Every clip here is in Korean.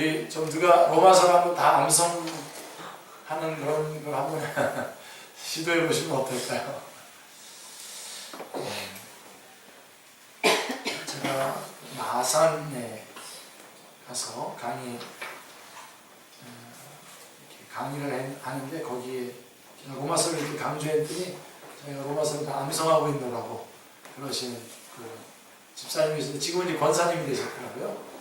우리 좀 누가 로마서를 한번 다 암송하는 그런 걸 한번 시도해 보시면 어떨까요? 제가 마산에 가서 강의를 하는데 거기에 제가 로마서를 이렇게 강조했더니 저희가 로마서를 다 암송하고 있노라고 그러시는 그 집사님이신데 지금은 이제 권사님이 되셨더라고요.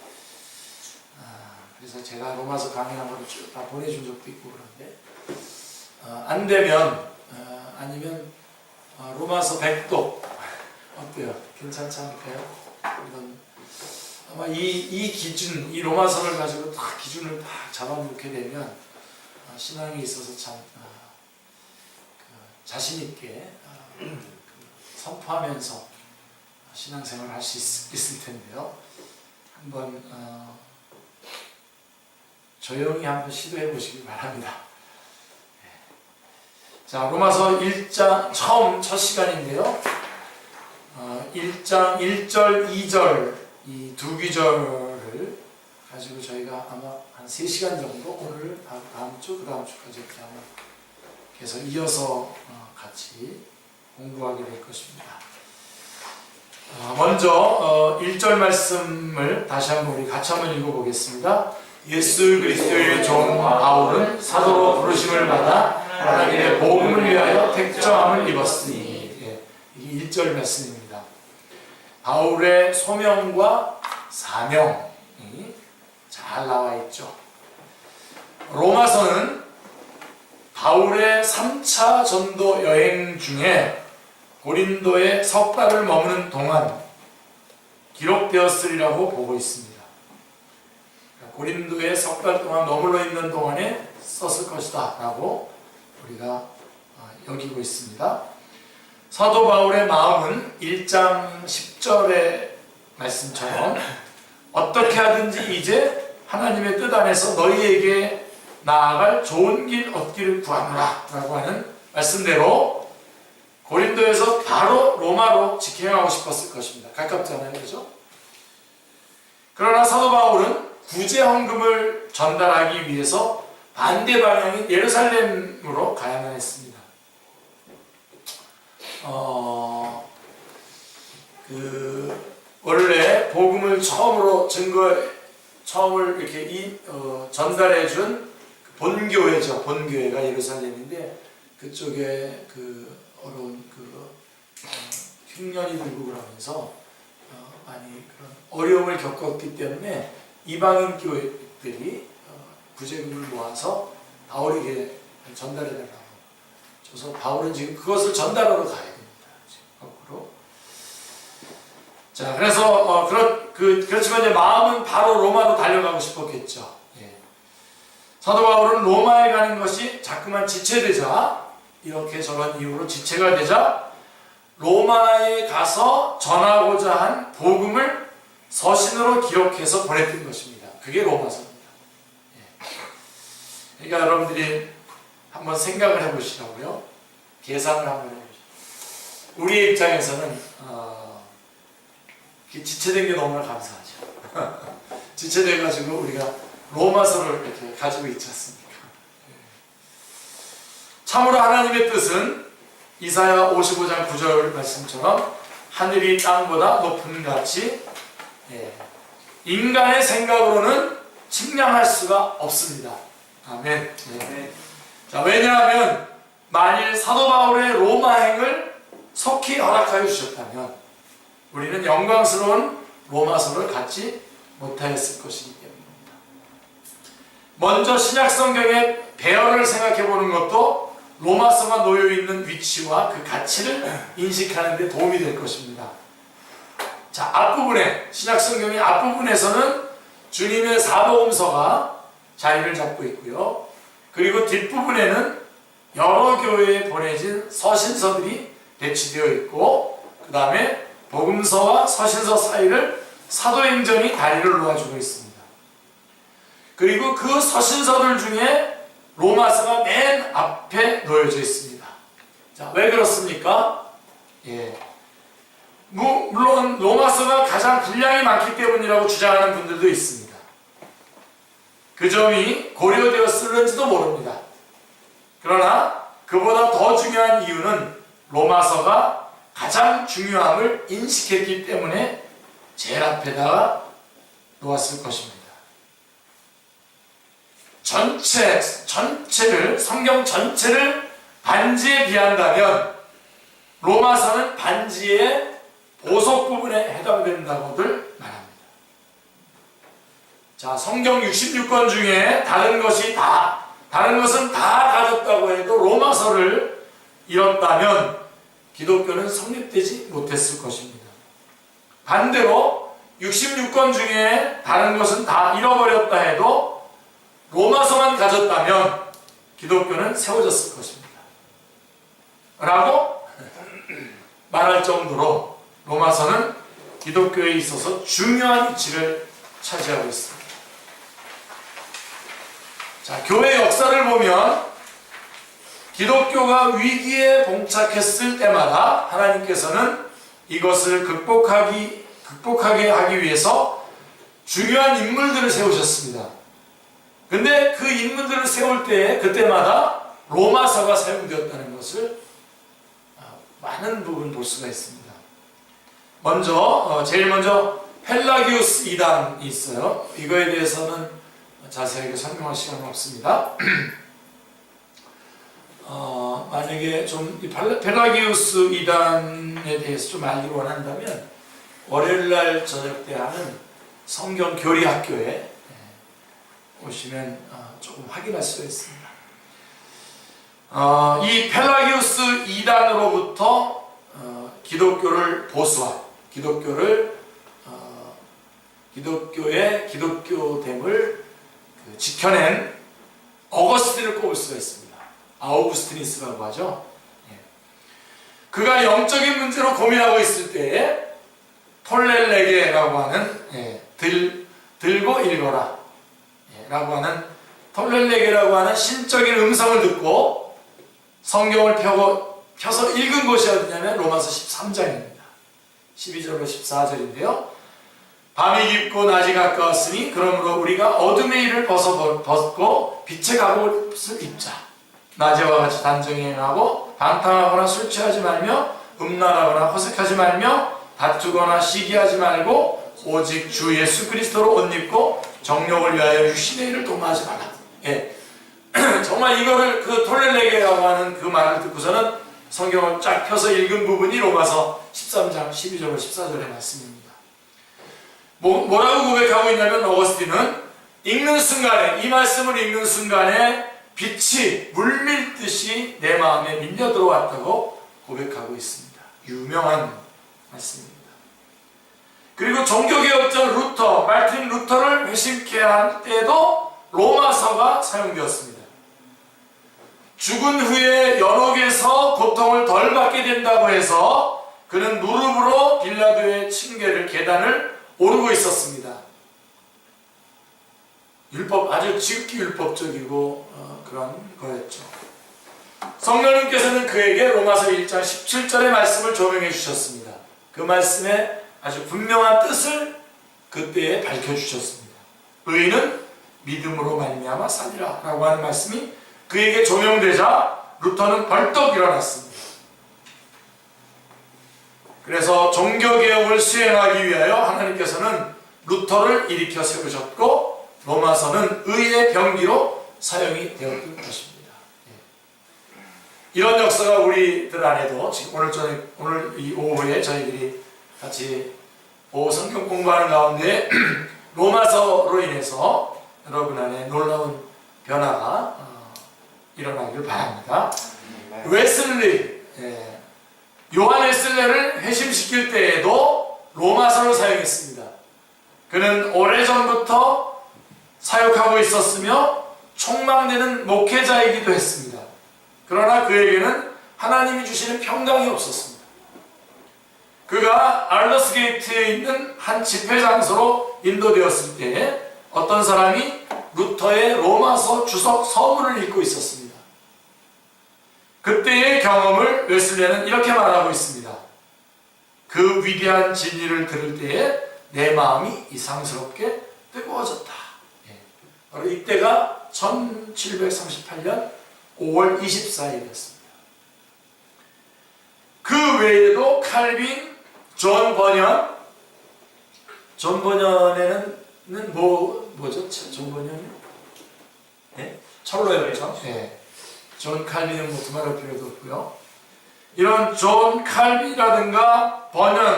그래서 제가 로마서 강의한 거를 쭉 다 보내준 적도 있고 그런데 안 되면 아니면 로마서 100도 어때요? 괜찮지 않을까요? 이런 아마 이 기준, 이 로마서를 가지고 다 기준을 다 잡아놓게 되면 신앙에 있어서 참 자신 있게 선포하면서 신앙생활을 할 수 있을 텐데요. 한번 조용히 한번 시도해 보시기 바랍니다. 자, 로마서 1장 첫 시간인데요. 1장 1절, 2절 이 두 구절을 가지고 저희가 아마 한 3시간 정도 오늘 다음 주, 그 다음 주까지 이렇게 아마 계속 이어서 같이 공부하게 될 것입니다. 먼저 1절 말씀을 다시 한번 우리 같이 한번 읽어보겠습니다. 예수 그리스도의 종 바울은 사도로 부르심을 받아 하나님의 복음을 위하여 택정함을 입었으니, 이게 1절 말씀입니다. 바울의 소명과 사명이 잘 나와 있죠. 로마서는 바울의 3차 전도 여행 중에 고린도에 석 달을 머무는 동안 기록되었으리라고 보고 있습니다. 고린도에 석 달 동안 머물러 있는 동안에 썼을 것이다 라고 우리가 여기고 있습니다. 사도 바울의 마음은 1장 10절의 말씀처럼 어떻게 하든지 이제 하나님의 뜻 안에서 너희에게 나아갈 좋은 길 얻기를 구하노라 라고 하는 말씀대로 고린도에서 바로 로마로 직행하고 싶었을 것입니다. 가깝잖아요, 그죠? 그러나 사도 바울은 구제 헌금을 전달하기 위해서 반대 방향인 예루살렘으로 가야만 했습니다. 원래 복음을 처음을 이렇게 전달해준 본교회죠. 본교회가 예루살렘인데 그쪽에 어려운 흉년이 들고 그러면서 많이 그런 어려움을 겪었기 때문에 이방인 교회들이 구제금을 모아서 바울에게 전달해달라고 줘서 바울은 지금 그것을 전달하러 가야 됩니다. 거꾸로. 자, 그래서 그렇지만 이제 마음은 바로 로마로 달려가고 싶었겠죠. 예. 사도 바울은 로마에 가는 것이 자꾸만 지체되자, 이렇게 저런 이유로 지체가 되자 로마에 가서 전하고자 한 복음을 서신으로 기록해서 보냈던 것입니다. 그게 로마서입니다. 예. 그러니까 여러분들이 한번 생각을 해보시라고요. 계산을 한번 해보시죠. 우리의 입장에서는 지체된 게 너무나 감사하죠. 지체돼가지고 우리가 로마서를 이렇게 가지고 있지 않습니까? 참으로 하나님의 뜻은 이사야 55장 9절 말씀처럼 하늘이 땅보다 높은 같이 인간의 생각으로는 측량할 수가 없습니다. 아멘. 네. 자, 왜냐하면 만일 사도 바울의 로마행을 속히 허락하여 주셨다면 우리는 영광스러운 로마서를 갖지 못하였을 것이기 때문입니다. 먼저 신약성경의 배열을 생각해보는 것도 로마서가 놓여있는 위치와 그 가치를 인식하는 데 도움이 될 것입니다. 자, 앞부분에, 신약성경의 앞부분에서는 주님의 사복음서가 자리를 잡고 있고요. 그리고 뒷부분에는 여러 교회에 보내진 서신서들이 배치되어 있고, 그 다음에 복음서와 서신서 사이를 사도행전이 다리를 놓아주고 있습니다. 그리고 그 서신서들 중에 로마서가 맨 앞에 놓여져 있습니다. 자, 왜 그렇습니까? 물론 로마서가 가장 분량이 많기 때문이라고 주장하는 분들도 있습니다. 그 점이 고려되었을는지도 모릅니다. 그러나 그보다 더 중요한 이유는 로마서가 가장 중요함을 인식했기 때문에 제일 앞에다가 놓았을 것입니다. 전체를, 성경 전체를 반지에 비한다면 로마서는 반지의 보석 부분에 해당된다고들 말합니다. 자, 성경 66권 중에 다른 것은 다 가졌다고 해도 로마서를 잃었다면 기독교는 성립되지 못했을 것입니다. 반대로 66권 중에 다른 것은 다 잃어버렸다 해도 로마서만 가졌다면 기독교는 세워졌을 것입니다. 라고 말할 정도로 로마서는 기독교에 있어서 중요한 위치를 차지하고 있습니다. 자, 교회 역사를 보면 기독교가 위기에 봉착했을 때마다 하나님께서는 이것을 극복하게 하기 위해서 중요한 인물들을 세우셨습니다. 근데 그 인물들을 세울 때 그때마다 로마서가 사용되었다는 것을 많은 부분 볼 수가 있습니다. 제일 먼저 펠라기우스 이단이 있어요. 이거에 대해서는 자세하게 설명할 시간은 없습니다. 만약에 좀 펠라기우스 이단에 대해서 좀 알기를 원한다면 월요일날 저녁 때 하는 성경 교리 학교에 오시면 조금 확인할 수가 있습니다. 이 펠라기우스 이단으로부터 기독교를 보수한, 기독교의 기독교됨을 지켜낸 어거스틴을 꼽을 수가 있습니다. 아우구스티니스라고 하죠. 그가 영적인 문제로 고민하고 있을 때에 톨렐레게라고 하는 들고 읽어라 라고 하는 톨렐레게라고 하는 신적인 음성을 듣고 성경을 펴서 읽은 곳이 어디냐면 로마서 13장입니다. 12절로 14절인데요. 밤이 깊고 낮이 가까웠으니 그러므로 우리가 어둠의 일을 벗고 빛의 갑옷을 입자. 낮에와 같이 단정히 행하고 방탕하거나 술 취하지 말며 음란하거나 호색하지 말며 다투거나 시기하지 말고 오직 주 예수 그리스도로 옷 입고 정욕을 위하여 육신의 일을 도모하지 말라. 정말 이거를 그 톨렐레게라고 하는 그 말을 듣고서는 성경을 쫙 펴서 읽은 부분이 로마서 13장 12절로 14절의 말씀입니다. 뭐라고 고백하고 있냐면 어거스틴은 읽는 순간에, 이 말씀을 읽는 순간에 빛이 물밀듯이 내 마음에 밀려 들어왔다고 고백하고 있습니다. 유명한 말씀입니다. 그리고 종교개혁자 마르틴 루터를 회심케 할 때도 로마서가 사용되었습니다. 죽은 후에 연옥에서 고통을 덜 받게 된다고 해서 그는 무릎으로 빌라도의 층계를 계단을 오르고 있었습니다. 아주 지극히 율법적이고 그런 거였죠. 성령님께서는 그에게 로마서 1장 17절의 말씀을 조명해 주셨습니다. 그 말씀의 아주 분명한 뜻을 그때에 밝혀주셨습니다. 의인은 믿음으로 말미암아 사니라 라고 하는 말씀이 그에게 조명되자 루터는 벌떡 일어났습니다. 그래서 종교개혁을 수행하기 위하여 하나님께서는 루터를 일으켜 세우셨고 로마서는 의의 병기로 사용이 되었던 것입니다. 이런 역사가 우리들 안에도 지금 오늘 이 오후에 저희들이 같이 성경 공부하는 가운데 로마서로 인해서 여러분 안에 놀라운 변화가 일어나기를 바랍니다. 웨슬리, 요한 웨슬레를 회심시킬 때에도 로마서를 사용했습니다. 그는 오래전부터 사역하고 있었으며 촉망되는 목회자이기도 했습니다. 그러나 그에게는 하나님이 주시는 평강이 없었습니다. 그가 알더스 게이트에 있는 한 집회 장소로 인도되었을 때 어떤 사람이 루터의 로마서 주석 서문을 읽고 있었습니다. 그때의 경험을 웨슬레는 이렇게 말하고 있습니다. 그 위대한 진리를 들을 때에 내 마음이 이상스럽게 뜨거워졌다. 바로 이때가 1738년 5월 24일이었습니다. 그 외에도 칼빈, 존 버년에는 뭐죠? 존 버년이? 네? 철로였죠? 네. 존 칼빈은 뭐 두말할 필요도 없고요. 이런 존 칼빈이라든가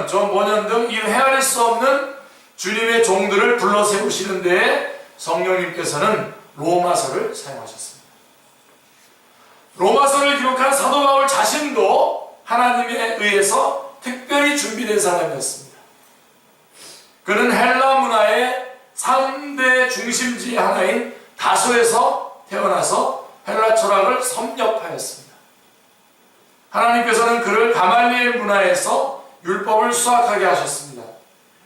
존 버년 등 이 헤아릴 수 없는 주님의 종들을 불러 세우시는데 성령님께서는 로마서를 사용하셨습니다. 로마서를 기록한 사도 바울 자신도 하나님에 의해서 특별히 준비된 사람이었습니다. 그는 헬라 문화의 3대 중심지의 하나인 다소에서 태어나서 헬라 철학을 섭렵하였습니다. 하나님께서는 그를 가말리엘 문화에서 율법을 수학하게 하셨습니다.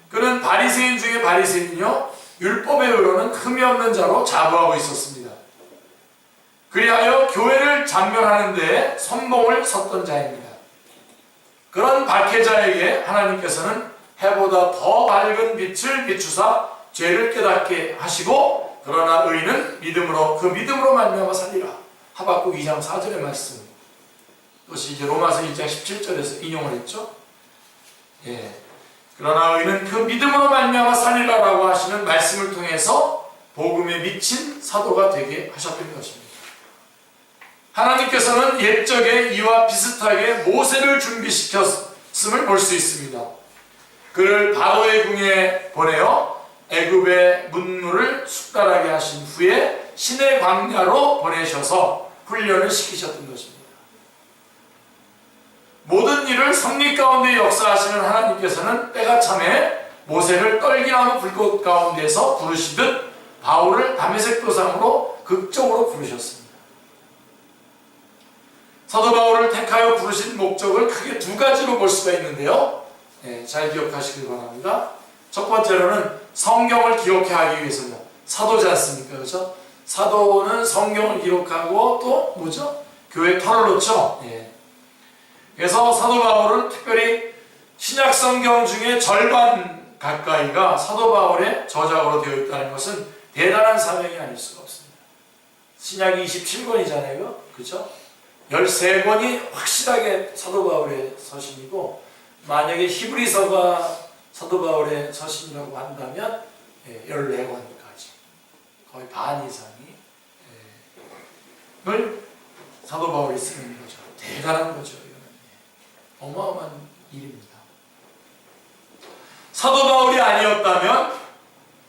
그는 바리새인 중에 바리새인이요 율법에 의로는 흠이 없는 자로 자부하고 있었습니다. 그리하여 교회를 잔멸하는 데 선봉을 섰던 자입니다. 그런 박해자에게 하나님께서는 해보다 더 밝은 빛을 비추사 죄를 깨닫게 하시고 그러나 의인은 믿음으로 그 믿음으로 말미암아 살리라. 하박국 2장 4절의 말씀. 그것이 이제 로마서 1장 17절에서 인용을 했죠. 예. 그러나 의인은 그 믿음으로 말미암아 살리라라고 하시는 말씀을 통해서 복음에 미친 사도가 되게 하셨던 것입니다. 하나님께서는 옛적에 이와 비슷하게 모세를 준비시켰음을 볼 수 있습니다. 그를 바로의 궁에 보내어 애굽의 문물을 숙달하게 하신 후에 시내 광야로 보내셔서 훈련을 시키셨던 것입니다. 모든 일을 섭리 가운데 역사하시는 하나님께서는 때가 참에 모세를 떨기나무 불꽃 가운데서 부르시듯 바울을 다메섹 도상으로 극적으로 부르셨습니다. 사도 바울을 택하여 부르신 목적을 크게 두 가지로 볼 수가 있는데요. 잘 기억하시길 바랍니다. 첫 번째로는 성경을 기록해 하기 위해서입니다. 사도지 않습니까? 그렇죠? 사도는 성경을 기록하고 또 뭐죠? 교회 털을 놓죠. 그래서 사도 바울은 특별히 신약 성경 중에 절반 가까이가 사도 바울의 저작으로 되어 있다는 것은 대단한 사명이 아닐 수가 없습니다. 신약이 27권이잖아요. 그렇죠? 13권이 확실하게 사도 바울의 서신이고 만약에 히브리서가 사도 바울의 서신이라고 한다면 14권까지 거의 반 이상이 을 사도 바울이 쓰는 거죠. 대단한 거죠. 이거는 어마어마한 일입니다. 사도 바울이 아니었다면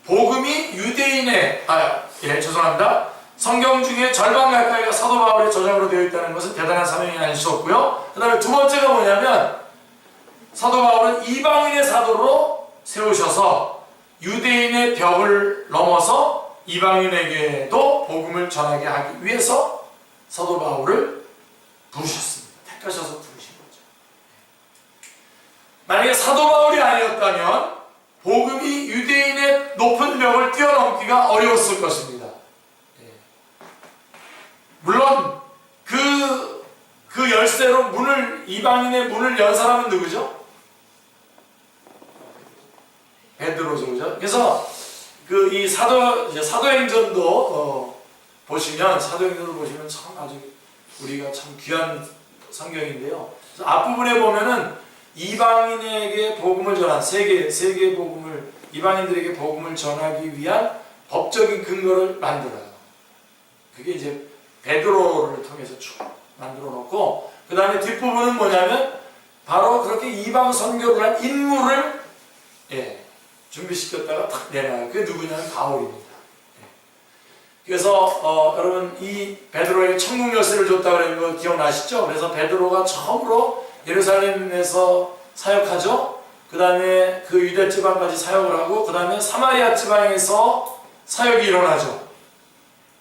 복음이 유대인의 죄송합니다. 성경 중에 절반 가까이가 사도 바울의 저작으로 되어 있다는 것은 대단한 사명이 아닐 수 없고요. 그 다음에 두 번째가 뭐냐면 사도 바울은 이방인의 사도로 세우셔서 유대인의 벽을 넘어서 이방인에게도 복음을 전하게 하기 위해서 사도 바울을 부르셨습니다. 택하셔서 부르신 거죠. 만약에 사도 바울이 아니었다면 복음이 유대인의 높은 벽을 뛰어넘기가 어려웠을 것입니다. 물론 그 열쇠로 이방인의 문을 연 사람은 누구죠? 베드로죠, 그죠? 그래서 이 사도행전도 보시면 참 아주 우리가 참 귀한 성경인데요. 앞부분에 보면은 이방인에게 복음을 전한 세계 복음을 이방인들에게 복음을 전하기 위한 법적인 근거를 만들어요. 그게 이제 베드로를 통해서 쭉 만들어 놓고 그 다음에 뒷부분은 뭐냐면 바로 그렇게 이방 선교를 한 인물을 준비시켰다가 탁 내놔요. 그게 누구냐면 바울입니다. 그래서 여러분 이 베드로에게 천국 열쇠를 줬다고 그러는 거 기억나시죠? 그래서 베드로가 처음으로 예루살렘에서 사역하죠. 그 다음에 그 유대 지방까지 사역을 하고 그 다음에 사마리아 지방에서 사역이 일어나죠.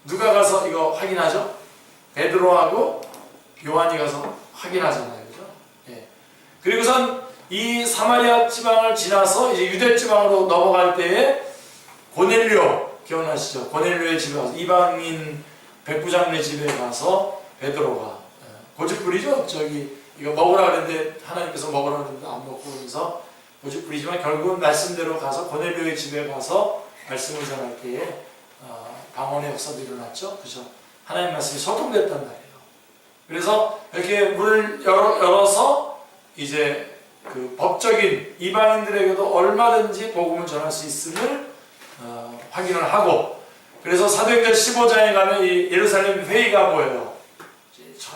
누가 가서 이거 확인하죠? 베드로하고 요한이 가서 확인하잖아요. 그죠? 그리고선 이 사마리아 지방을 지나서 이제 유대 지방으로 넘어갈 때에 고넬료 기억나시죠? 고넬료의 집에 가서 이방인 백부장네 집에 가서 베드로가 고집부리죠? 이거 먹으라 그랬는데 하나님께서 먹으라 그랬는데 안 먹고 그래서 고집부리지만 결국은 말씀대로 가서 고넬료의 집에 가서 말씀을 전할 때에 방언의 역사도 일어났죠. 그죠? 하나님 말씀이 소통됐단 말이에요. 그래서 이렇게 문을 열어서 이제 그 법적인 이방인들에게도 얼마든지 복음을 전할 수 있음을 확인을 하고, 그래서 사도행전 15장에 가면 이 예루살렘 회의가 모여요.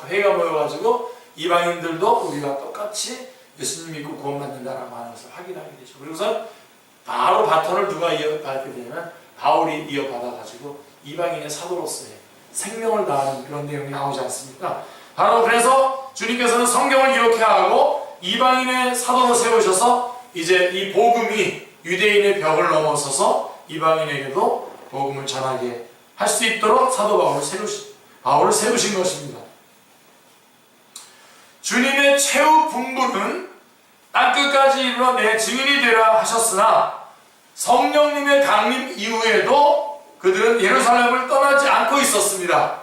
회의가 모여가지고 이방인들도 우리가 똑같이 예수님 믿고 구원받는다라고 하는 것을 확인하게 되죠. 그리고서 바로 바톤을 누가 이어받게 되냐면 바울이 이어받아가지고 이방인의 사도로서의 생명을 다하는 그런 내용이 나오지 않습니까? 바로 그래서 주님께서는 성경을 이렇게 하고 이방인의 사도로 세우셔서 이제 이 복음이 유대인의 벽을 넘어서서 이방인에게도 복음을 전하게 할 수 있도록 사도 바울을 세우신 것입니다. 주님의 최후 분부는 땅끝까지 이르러 내 증인이 되라 하셨으나 성령님의 강림 이후에도 그들은 예루살렘을 떠나지 않고 있었습니다.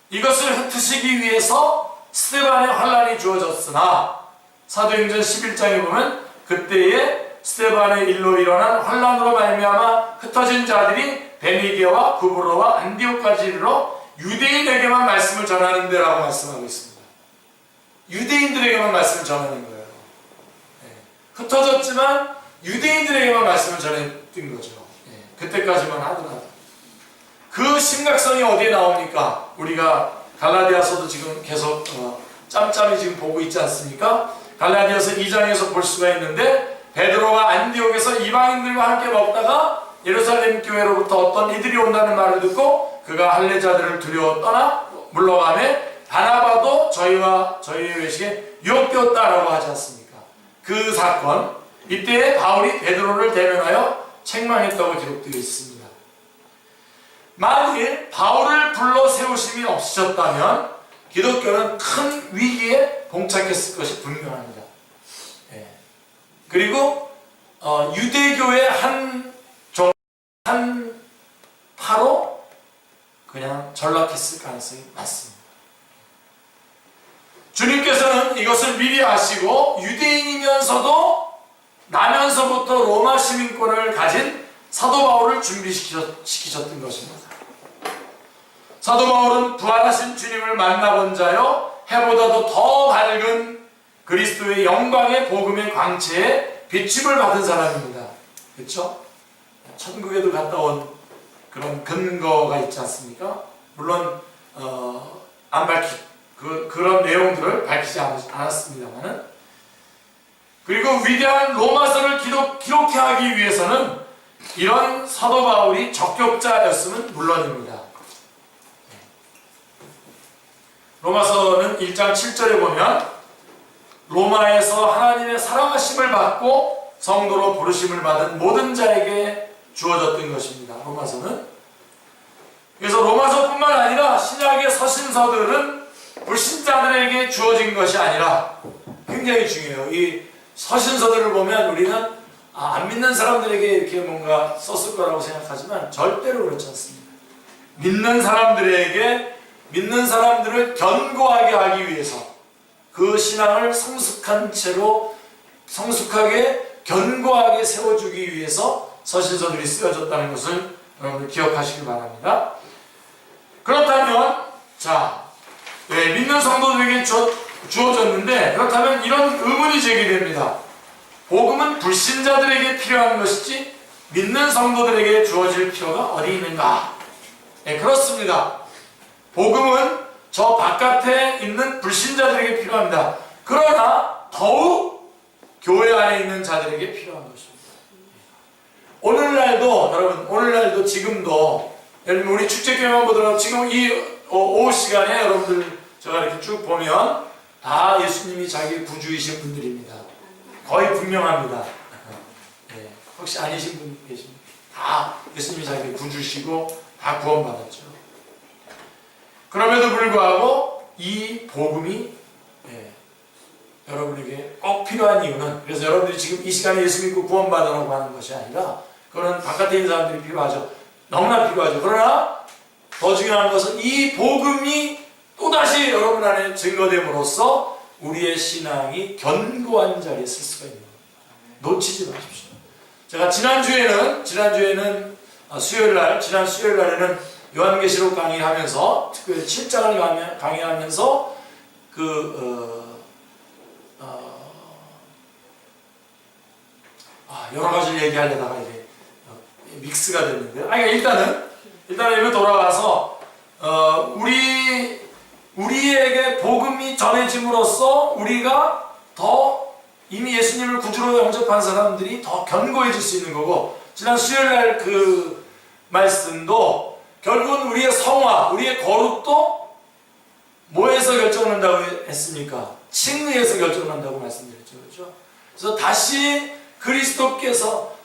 이것을 흩으시기 위해서 스데반의 환란이 주어졌으나 사도행전 11장에 보면 그때에 스데반의 일로 일어난 환란으로 말미암아 흩어진 자들이 베니게와 구브로와 안디옥까지 이르러 유대인에게만 말씀을 전하는 데라고 말씀하고 있습니다. 유대인들에게만 말씀을 전하는 거예요. 흩어졌지만 유대인들에게만 말씀을 전했던 거죠. 그때까지만 하더라도. 그 심각성이 어디에 나옵니까? 우리가 갈라디아서도 지금 계속 짬짬이 지금 보고 있지 않습니까? 갈라디아서 2장에서 볼 수가 있는데 베드로가 안디옥에서 이방인들과 함께 먹다가 예루살렘 교회로부터 어떤 이들이 온다는 말을 듣고 그가 할례자들을 두려워 떠나 물러가매 바나바도 저희와 저희의 외식에 유혹되었다라고 하지 않습니까? 그 사건, 이때에 바울이 베드로를 대면하여 책망했다고 기록되어 있습니다. 만일 바울을 불러 세우심이 없으셨다면 기독교는 큰 위기에 봉착했을 것이 분명합니다. 그리고 유대교의 한 파로 그냥 전락했을 가능성이 많습니다. 주님께서는 이것을 미리 아시고 유대인이면서도 나면서부터 로마 시민권을 가진 사도 바울을 준비시키셨던 것입니다. 사도 바울은 부활하신 주님을 만나본 자요 해보다도 더 밝은 그리스도의 영광의 복음의 광채에 비춤을 받은 사람입니다. 그렇죠? 천국에도 갔다 온 그런 근거가 있지 않습니까? 물론 안 그런 내용들을 밝히지 않았습니다만은, 그리고 위대한 로마서를 기록해 하기 위해서는 이런 사도 바울이 적격자였으면 물론입니다. 로마서는 1장 7절에 보면 로마에서 하나님의 사랑하심을 받고 성도로 부르심을 받은 모든 자에게 주어졌던 것입니다. 로마서는. 그래서 로마서뿐만 아니라 신약의 서신서들은 불신자들에게 주어진 것이 아니라, 굉장히 중요해요. 이 서신서들을 보면 우리는 안 믿는 사람들에게 이렇게 뭔가 썼을 거라고 생각하지만 절대로 그렇지 않습니다. 믿는 사람들을 견고하게 하기 위해서 그 신앙을 성숙한 채로 성숙하게 견고하게 세워주기 위해서 서신서들이 쓰여졌다는 것을 여러분들 기억하시기 바랍니다. 그렇다면 믿는 성도들에게 주어졌는데, 그렇다면 이런 의문이 제기됩니다. 복음은 불신자들에게 필요한 것이지 믿는 성도들에게 주어질 필요가 어디 있는가? 그렇습니다. 복음은 저 바깥에 있는 불신자들에게 필요합니다. 그러나 더욱 교회 안에 있는 자들에게 필요한 것입니다. 오늘날도 지금도, 예를 들면 우리 축제교회만 보더라도 지금 이 오후 시간에 여러분들 제가 이렇게 쭉 보면 다 예수님이 자기 구주이신 분들입니다. 거의 분명합니다. 혹시 아니신 분 계십니까? 다 예수님이 자기 구주시고 다 구원받았죠. 그럼에도 불구하고 이 복음이 여러분에게 꼭 필요한 이유는, 그래서 여러분들이 지금 이 시간에 예수 믿고 구원받으라고 하는 것이 아니라, 그거는 바깥에 있는 사람들이 필요하죠. 너무나 필요하죠. 그러나 더 중요한 것은 이 복음이 또다시 여러분 안에 증거됨으로써 우리의 신앙이 견고한 자리에 쓸 수가 있는 겁니다. 놓치지 마십시오. 제가 지난 수요일 날에는 요한계시록 강의하면서 특별히 7장을 강의하면서 여러 가지를 얘기하려다가 이제 믹스가 됐는데요. 일단은 여기 돌아가서 우리에게 복음이 전해짐으로써 우리가 더 이미 예수님을 구주로 영접한 사람들이 더 견고해질 수 있는 거고, 지난 수요일날 그 말씀도 결국은 우리의 성화, 우리의 거룩도 뭐에서 결정난다고 했습니까? 칭의에서 결정난다고 말씀드렸죠. 그렇죠? 그래서 다시 그리스도께서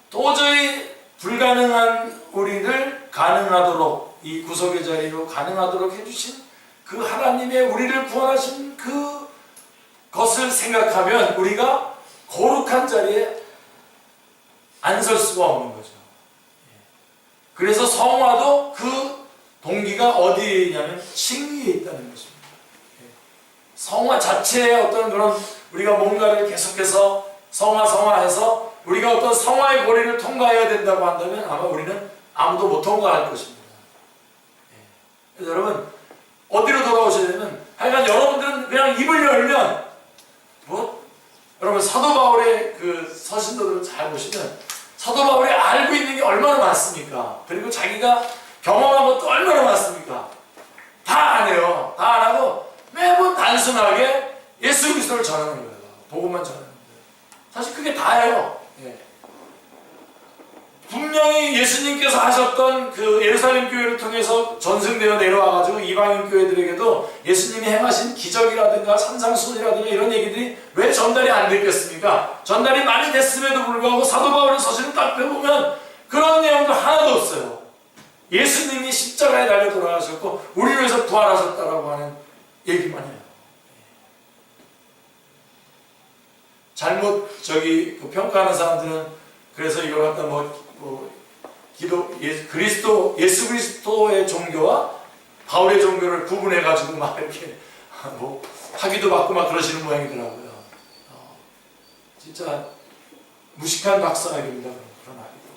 도저히 불가능한 우리를 가능하도록, 이 구속의 자리로 가능하도록 해주신 그 하나님의 우리를 구원하신 그 것을 생각하면 우리가 거룩한 자리에 안 설 수가 없는 거죠. 그래서 성화도 그 동기가 어디에 있냐면 칭의에 있다는 것입니다. 성화 자체의 어떤 그런 우리가 뭔가를 계속해서 성화해서 우리가 어떤 성화의 고리를 통과해야 된다고 한다면 아마 우리는 아무도 못 통과할 것입니다. 그래서 여러분 어디로 돌아오셔야 되면, 하여간 여러분들은 그냥 입을 열면 여러분 사도 바울의 그 서신도들을 잘 보시면 사도 바울이 알고 있는 게 얼마나 많습니까? 그리고 자기가 경험한 것도 얼마나 많습니까? 다 안 해요. 다 안 하고 매번 단순하게 예수 그리스도를 전하는 거예요. 복음만 전하는 거예요. 사실 그게 다예요. 분명히 예수님께서 하셨던 그 예루살렘 교회를 통해서 전승되어 내려와가지고 이방인 교회들에게도 예수님이 행하신 기적이라든가 산상수훈이라든가 이런 얘기들이 왜 전달이 안 됐겠습니까? 전달이 많이 됐음에도 불구하고 사도 바울의 서신을 딱 펴보면 그런 내용도 하나도 없어요. 예수님이 십자가에 달려 돌아가셨고 우리를 위해서 부활하셨다라고 하는 얘기만 해요. 잘못 평가하는 사람들은 그래서 이걸 갖다 예수 그리스도의 종교와 바울의 종교를 구분해가지고 막 이렇게 학위도 받고 막 그러시는 모양이더라고요. 진짜 무식한 박사학입니다. 그런 학위도.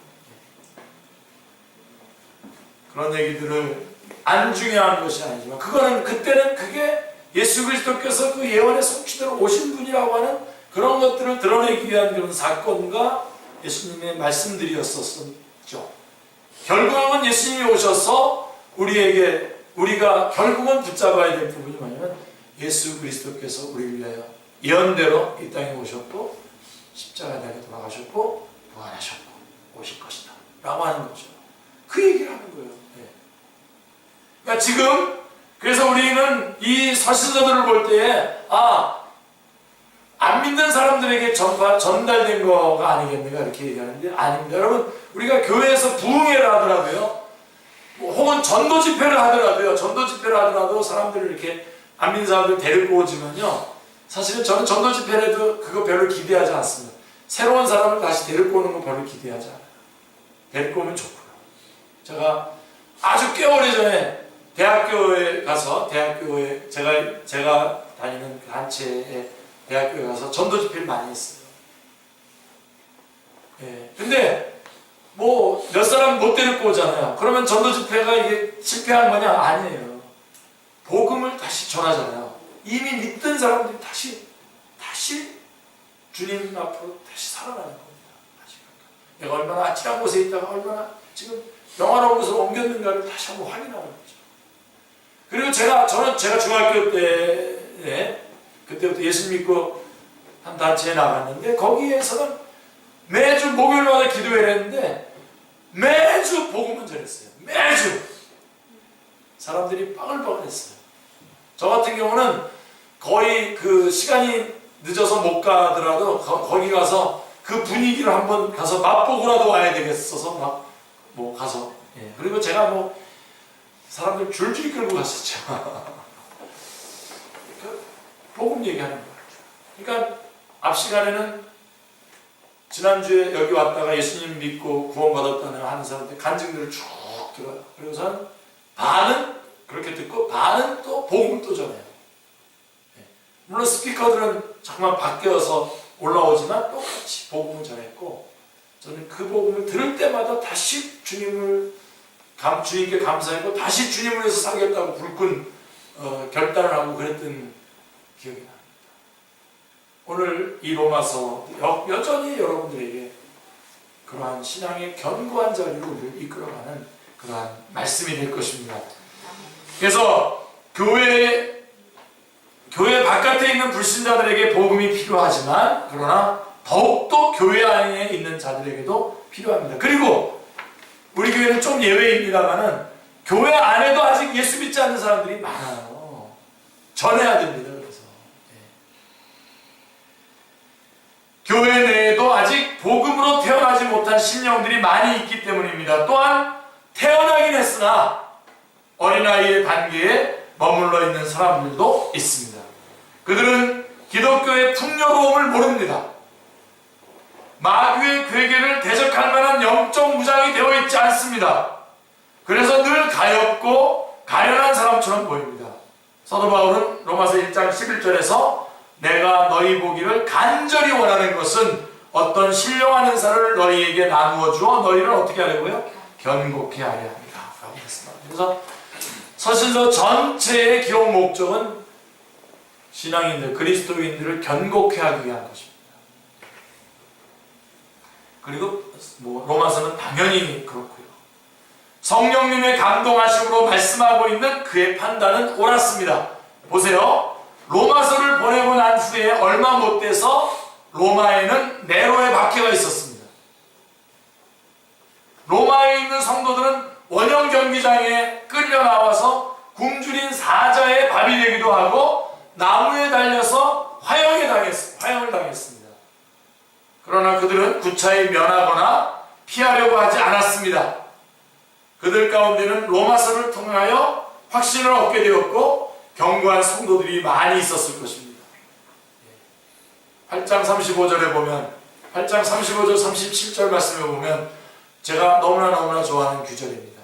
그런 얘기들을 안 중요한 것이 아니지만 그때는 그게 예수 그리스도께서 그 예언의 성취대로 오신 분이라고 하는 그런 것들을 드러내기 위한 그런 사건과 예수님의 말씀들이었었죠. 결국은 예수님이 오셔서 우리가 결국은 붙잡아야 될 부분이 뭐냐면 예수 그리스도께서 우리를 위하여 예언대로 이 땅에 오셨고 십자가에 달려 돌아가셨고 부활하셨고 오실 것이다 라고 하는 거죠. 그 얘기를 하는 거예요. 그러니까 지금 그래서 우리는 이 서신서들을 볼 때에 안 믿는 사람들에게 전달된 거가 아니겠는가 이렇게 얘기하는데 아닙니다. 여러분 우리가 교회에서 부흥회를 하더라도요, 혹은 전도 집회를 하더라도 사람들을 이렇게 안 믿는 사람들 데리고 오지만요, 사실은 저는 전도 집회를 해도 그거 별로 기대하지 않습니다. 새로운 사람을 다시 데리고 오는 거 별로 기대하지 않아요. 데리고 오면 좋고요. 제가 아주 꽤 오래전에 대학교에 가서 제가 다니는 단체에 대학교에 가서 전도 집회를 많이 했어요. 근데 몇 사람 못 데리고 오잖아요. 그러면 전도 집회가 이게 실패한 거냐? 아니에요. 복음을 다시 전하잖아요. 이미 믿던 사람들이 다시 주님 앞으로 다시 살아나는 겁니다. 내가 얼마나 아찔한 곳에 있다가 얼마나 지금 영화로운 곳으로 옮겼는가를 다시 한번 확인하는 거죠. 그리고 제가 중학교 때 그때부터 예수 믿고 한 단체에 나갔는데 거기에서는 매주 목요일마다 기도회를 했는데 매주 복음을 전했어요. 매주 사람들이 빠글빠글했어요. 저 같은 경우는 거의 그 시간이 늦어서 못 가더라도 거기 가서 그 분위기를 한번 가서 맛보고라도 와야 되겠어서 가서 그리고 제가 사람들 줄줄이 끌고 갔었죠. 복음 얘기하는 거예요. 그러니까 앞 시간에는 지난주에 여기 왔다가 예수님 믿고 구원받았다는 하는 사람들 간증들을 쭉 들어요. 그리고서는 반은 그렇게 듣고 반은 또 복음을 또 전해요. 물론 스피커들은 잠깐 바뀌어서 올라오지만 똑같이 복음을 전했고, 저는 그 복음을 들을 때마다 다시 주님을 주님께 감사했고 다시 주님을 위해서 살겠다고 불끈 결단을 하고 그랬던 기억이 납니다. 오늘 이 로마서 여전히 여러분들에게 그러한 신앙의 견고한 자리로 우리를 이끌어가는 그러한 말씀이 될 것입니다. 그래서 교회 바깥에 있는 불신자들에게 복음이 필요하지만 그러나 더욱더 교회 안에 있는 자들에게도 필요합니다. 그리고 우리 교회는 좀 예외입니다만은 교회 안에도 아직 예수 믿지 않는 사람들이 많아요. 전해야 됩니다. 그래서 교회 내에도 아직 복음으로 태어나지 못한 신령들이 많이 있기 때문입니다. 또한 태어나긴 했으나 어린아이의 단계에 머물러 있는 사람들도 있습니다. 그들은 기독교의 풍요로움을 모릅니다. 마귀의 괴계를 대적할 만한 영적 무장이 되어 있지 않습니다. 그래서 늘 가엾고 가련한 사람처럼 보입니다. 사도 바울은 로마서 1장 11절에서 내가 너희 보기를 간절히 원하는 것은 어떤 신령한 은사를 너희에게 나누어 주어 너희를 어떻게 하려고요? 견고케 하려 합니다. 라고 했습니다. 그래서 서신서 전체의 기록 목적은 신앙인들, 그리스도인들을 견고케 하기 위한 것입니다. 그리고 로마서는 당연히 그렇고요. 성령님의 감동하심으로 말씀하고 있는 그의 판단은 옳았습니다. 보세요. 로마서를 보내고 난 후에 얼마 못 돼서 로마에는 네로의 박해가 있었습니다. 로마에 있는 성도들은 원형 경기장에 끌려 나와서 굶주린 사자의 밥이 되기도 하고 나무에 달려서 화형을 당했습니다. 그러나 그들은 구차히 면하거나 피하려고 하지 않았습니다. 그들 가운데는 로마서를 통하여 확신을 얻게 되었고 견고한 성도들이 많이 있었을 것입니다. 8장 35절에 보면 8장 35절 37절 말씀에 보면 제가 너무나 좋아하는 규절입니다.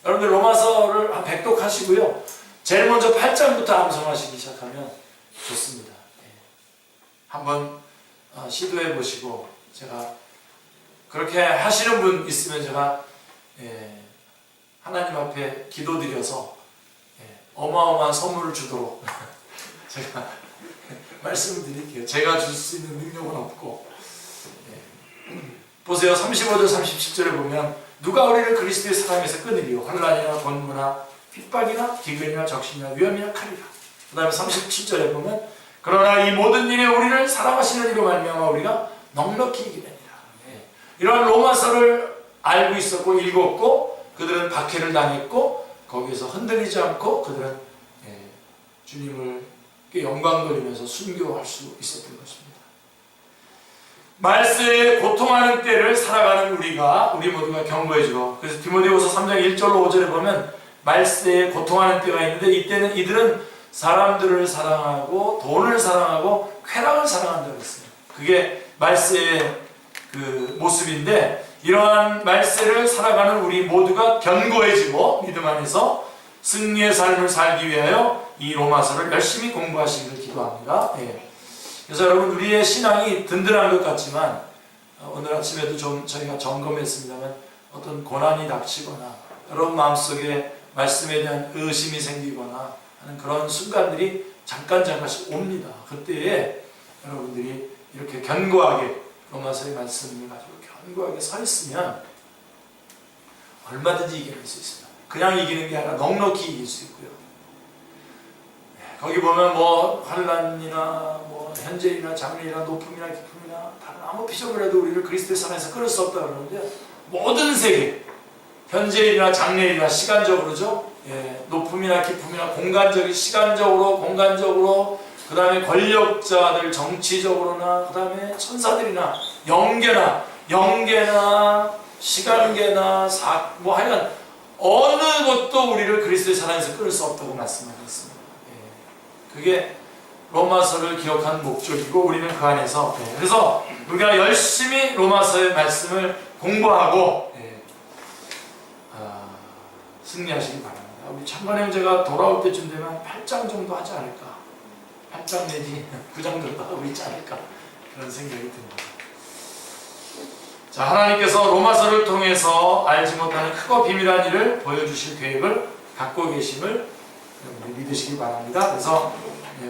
여러분들 로마서를 한 100독 하시고요. 제일 먼저 8장부터 암송하시기 시작하면 좋습니다. 한번 시도해 보시고 제가 그렇게 하시는 분 있으면 제가 하나님 앞에 기도드려서 어마어마한 선물을 주도록 제가 말씀을 드릴게요. 제가 줄 수 있는 능력은 없고 보세요. 35절 37절에 보면 누가 우리를 그리스도의 사랑에서 끊으리요 환난이나 권고나 핍박이나 기근이나 적신이나 위험이나 칼이라. 그 다음에 37절에 보면 그러나 이 모든 일에 우리를 사랑하시는 이로 말미암아 우리가 넉넉히 이기느니라. 이러한 로마서를 알고 있었고 읽었고 그들은 박해를 당했고 거기에서 흔들리지 않고 그들은 주님을 영광 돌리면서 순교할 수 있었던 것입니다. 말세에 고통하는 때를 살아가는 우리 모두가 견고해지고 그래서 디모데후서 3장 1절로 5절에 보면 말세에 고통하는 때가 있는데 이때는 이들은 사람들을 사랑하고 돈을 사랑하고 쾌락을 사랑한다고 했습니다. 그게 말세의 그 모습인데 이러한 말세를 살아가는 우리 모두가 견고해지고 믿음 안에서 승리의 삶을 살기 위하여 이 로마서를 열심히 공부하시기를 기도합니다. 그래서 여러분 우리의 신앙이 든든한 것 같지만 오늘 아침에도 좀 저희가 점검했습니다만 어떤 고난이 닥치거나 여러분 마음속에 말씀에 대한 의심이 생기거나 하는 그런 순간들이 잠깐씩 옵니다. 그때에 여러분들이 이렇게 견고하게 로마서의 말씀을 가지고 견고하게 서 있으면 얼마든지 이길 수 있습니다. 그냥 이기는 게 아니라 넉넉히 이길 수 있고요. 거기 보면 환난이나 현재이나 장래이나 높음이나 깊음이나 다른 아무 피조물에도 우리를 그리스도의 사랑에서 끊을 수 없다 그러는데 모든 세계 현재이나 장래이나 시간적으로죠. 높음이나 깊음이나 공간적으로 그 다음에 권력자들 정치적으로나 그 다음에 천사들이나 영계나 시간계나 하여간 어느 것도 우리를 그리스도의 사랑에서 끊을 수 없다고 말씀하셨습니다. 그게 로마서를 기억하는 목적이고 우리는 그 안에서 그래서 우리가 열심히 로마서의 말씀을 공부하고 승리하시기 바랍니다. 우리 찬반의 형제가 돌아올 때쯤 되면 8장 정도 하지 않을까, 8장 내지 9장 정도 하고 있지 않을까 그런 생각이 듭니다. 자, 하나님께서 로마서를 통해서 알지 못하는 크고 비밀한 일을 보여주실 계획을 갖고 계심을 여러분들이 믿으시기 바랍니다. 그래서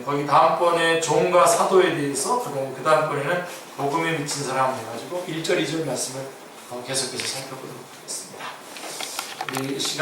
거기 다음번에 종과 사도에 대해서 그 다음번에는 복음에 미친 사람 해가지고 1절 2절 말씀을 계속해서 살펴보도록 하겠습니다. 우리 시간